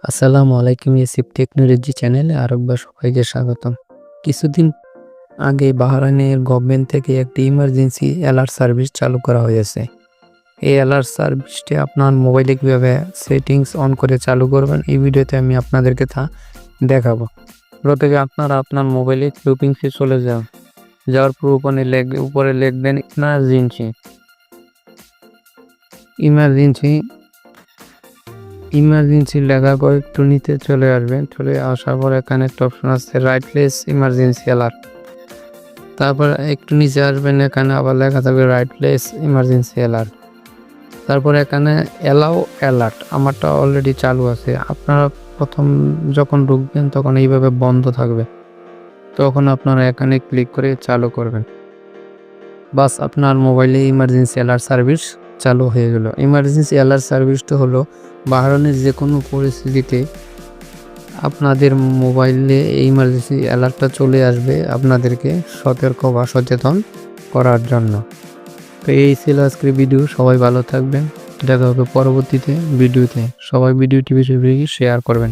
আসসালামু আলাইকুম, Yousif technology চ্যানেলে আরেকবার সবাইকে স্বাগতম। কিছুদিন আগে বাহরাইনের গভর্নমেন্ট থেকে একটি ইমার্জেন্সি অ্যালার্ট সার্ভিস চালু করা হয়েছে। এই অ্যালার্ট সার্ভিসটি আপনার মোবাইলে কীভাবে সেটিংস অন করে চালু করবেন, এই ভিডিওতে আমি আপনাদেরকে তা দেখাবো। প্রথমে আপনারা আপনার মোবাইলে সেটিংসে চলে যাওয়ার পর উপরে লিখবেন ইমার্জেন্সি লেখার পর একটু নিচে চলে আসবেন। চলে আসার পর এখানে একটা অপশন আছে রাইট প্লেস ইমার্জেন্সি অ্যালার্ট। তারপর একটু নিচে আসবেন, এখানে আবার লেখা থাকবে রাইট প্লেস ইমার্জেন্সি অ্যালার্ট। তারপর এখানে অ্যালাউ অ্যালার্ট, আমারটা অলরেডি চালু আছে। আপনারা প্রথম যখন ঢুকবেন তখন এইভাবে বন্ধ থাকবে, তখন আপনারা এখানে ক্লিক করে চালু করবেন। বাস, আপনার মোবাইলে ইমার্জেন্সি অ্যালার্ট সার্ভিস চালু হয়ে গেল। ইমার্জেন্সি অ্যালার্ট সার্ভিসটা হলো বাহরাইনের যে কোনো পরিস্থিতিতে আপনাদের মোবাইলে এই ইমার্জেন্সি অ্যালার্টটা চলে আসবে আপনাদেরকে সতর্ক বা সচেতন করার জন্য। তো এই ছিল আজকের ভিডিও। সবাই ভালো থাকবেন, দেখা হবে পরবর্তীতে ভিডিওতে। সবাই ভিডিওটি বেশি বেশি শেয়ার করবেন।